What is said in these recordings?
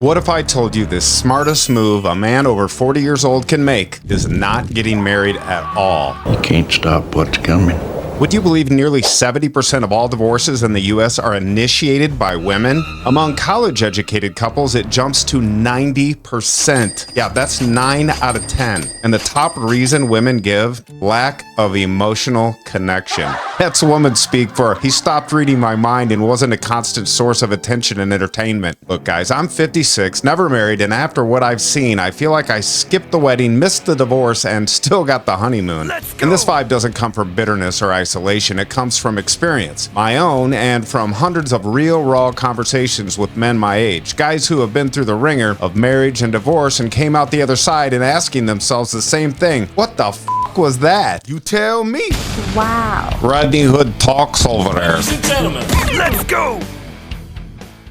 What if I told you the smartest move a man over 40 years old can make is not getting married at all? You can't stop what's coming. Would you believe nearly 70% of all divorces in the U.S. are initiated by women? Among college-educated couples, it jumps to 90%. Yeah, that's 9 out of 10. And the top reason women give? Lack of emotional connection. That's woman speak for, he stopped reading my mind and wasn't a constant source of attention and entertainment. Look, guys, I'm 56, never married, and after what I've seen, I feel like I skipped the wedding, missed the divorce, and still got the honeymoon. And this vibe doesn't come from bitterness or isolation. It comes from experience, my own, and from hundreds of real, raw conversations with men my age. Guys who have been through the ringer of marriage and divorce and came out the other side and asking themselves the same thing. What the f*** was that? You tell me. Wow. Rodney Hood talks over there. Ladies and gentlemen, let's go!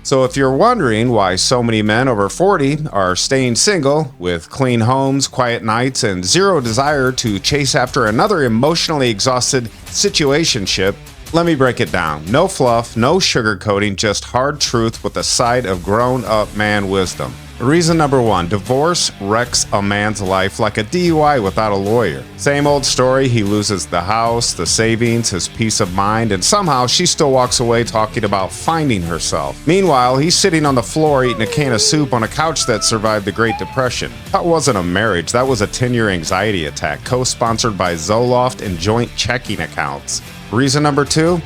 So if you're wondering why so many men over 40 are staying single with clean homes, quiet nights, and zero desire to chase after another emotionally exhausted situationship, let me break it down. No fluff, no sugarcoating, just hard truth with a side of grown-up man wisdom. Reason number 1, divorce wrecks a man's life like a DUI without a lawyer. Same old story, he loses the house, the savings, his peace of mind, and somehow she still walks away talking about finding herself. Meanwhile, he's sitting on the floor eating a can of soup on a couch that survived the Great Depression. That wasn't a marriage, that was a 10-year anxiety attack, co-sponsored by Zoloft and joint checking accounts. Reason number 2,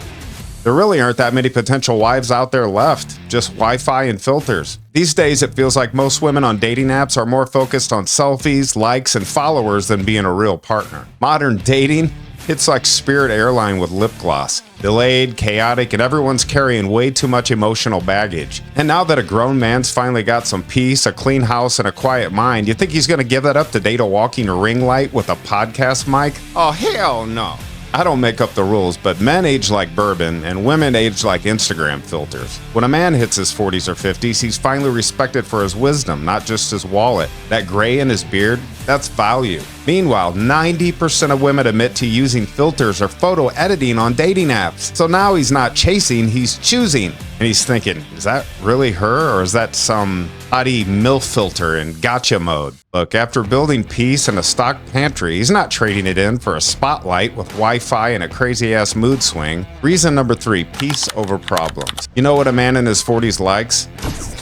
there really aren't that many potential wives out there left, just Wi-Fi and filters. These days, it feels like most women on dating apps are more focused on selfies, likes, and followers than being a real partner. Modern dating, it's like Spirit Airline with lip gloss. Delayed, chaotic, and everyone's carrying way too much emotional baggage. And now that a grown man's finally got some peace, a clean house, and a quiet mind, you think he's gonna give that up to date a walking ring light with a podcast mic? Oh, hell no. I don't make up the rules, but men age like bourbon and women age like Instagram filters. When a man hits his 40s or 50s, he's finally respected for his wisdom, not just his wallet. That gray in his beard, that's value. Meanwhile, 90% of women admit to using filters or photo editing on dating apps. So now he's not chasing, he's choosing. And he's thinking, is that really her, or is that some hottie MILF filter in gotcha mode? Look, after building peace in a stock pantry, he's not trading it in for a spotlight with Wi-Fi and a crazy-ass mood swing. Reason number 3, peace over problems. You know what a man in his 40s likes?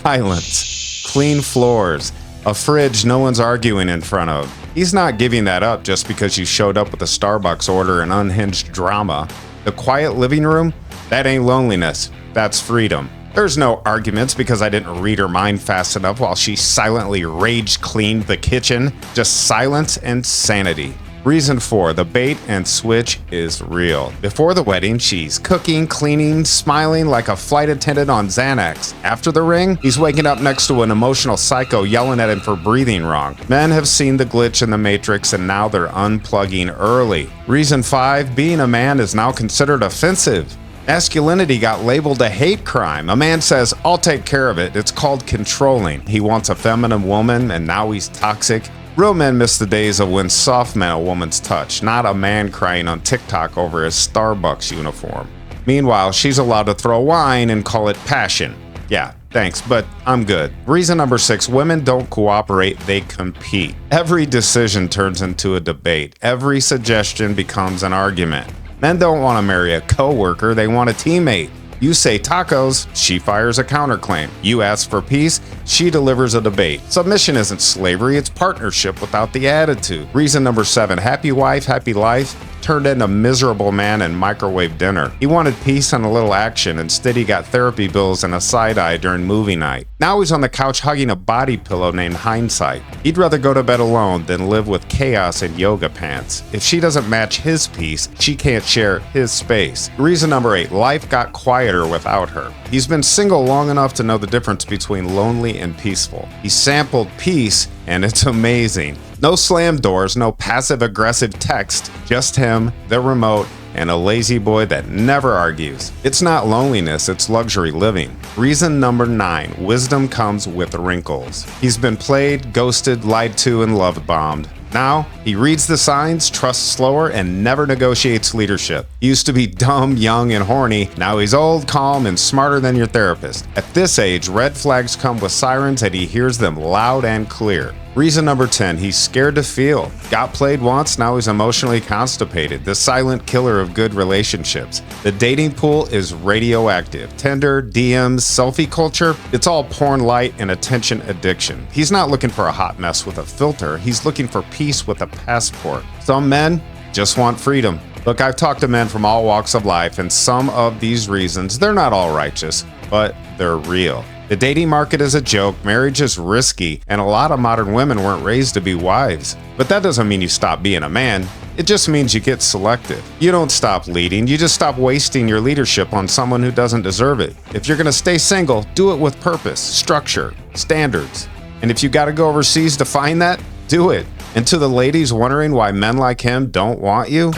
Silence, clean floors, a fridge no one's arguing in front of. He's not giving that up just because you showed up with a Starbucks order and unhinged drama. The quiet living room? That ain't loneliness, that's freedom. There's no arguments because I didn't read her mind fast enough while she silently rage cleaned the kitchen. Just silence and sanity. Reason 4, the bait and switch is real. Before the wedding, she's cooking, cleaning, smiling like a flight attendant on Xanax. After the ring, he's waking up next to an emotional psycho yelling at him for breathing wrong. Men have seen the glitch in the matrix and now they're unplugging early. Reason 5, being a man is now considered offensive. Masculinity got labeled a hate crime. A man says, I'll take care of it. It's called controlling. He wants a feminine woman and now he's toxic. Real men miss the days of when soft meant a woman's touch, not a man crying on TikTok over his Starbucks uniform. Meanwhile, she's allowed to throw wine and call it passion. Yeah, thanks, but I'm good. Reason number 6, women don't cooperate, they compete. Every decision turns into a debate. Every suggestion becomes an argument. Men don't want to marry a coworker, they want a teammate. You say tacos, she fires a counterclaim. You ask for peace, she delivers a debate. Submission isn't slavery, it's partnership without the attitude. Reason number 7, happy wife, happy life turned into miserable man and microwave dinner. He wanted peace and a little action. Instead, he got therapy bills and a side eye during movie night. Now he's on the couch hugging a body pillow named hindsight. He'd rather go to bed alone than live with chaos and yoga pants. If she doesn't match his peace, she can't share his space. Reason number 8, life got quieter without her. He's been single long enough to know the difference between lonely and peaceful. He sampled peace, and it's amazing. No slam doors, no passive-aggressive text, just him, the remote, and a lazy boy that never argues. It's not loneliness, it's luxury living. Reason number 9, wisdom comes with wrinkles. He's been played, ghosted, lied to, and love-bombed. Now, he reads the signs, trusts slower, and never negotiates leadership. He used to be dumb, young, and horny. Now he's old, calm, and smarter than your therapist. At this age, red flags come with sirens and he hears them loud and clear. Reason number 10, he's scared to feel. Got played once, now he's emotionally constipated. The silent killer of good relationships. The dating pool is radioactive. Tinder, DMs, selfie culture, it's all porn light and attention addiction. He's not looking for a hot mess with a filter, he's looking for peace with a passport. Some men just want freedom. Look, I've talked to men from all walks of life, and some of these reasons, they're not all righteous, but they're real. The dating market is a joke, marriage is risky, and a lot of modern women weren't raised to be wives. But that doesn't mean you stop being a man. It just means you get selective. You don't stop leading, you just stop wasting your leadership on someone who doesn't deserve it. If you're gonna stay single, do it with purpose, structure, standards. And if you gotta go overseas to find that, do it. And to the ladies wondering why men like him don't want you,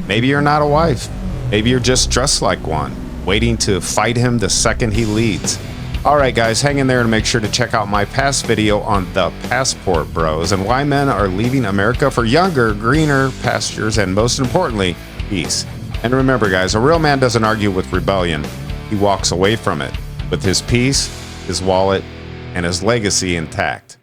maybe you're not a wife. Maybe you're just dressed like one, waiting to fight him the second he leads. Alright guys, hang in there and make sure to check out my past video on the passport bros and why men are leaving America for younger, greener pastures and most importantly, peace. And remember guys, a real man doesn't argue with rebellion, he walks away from it with his peace, his wallet, and his legacy intact.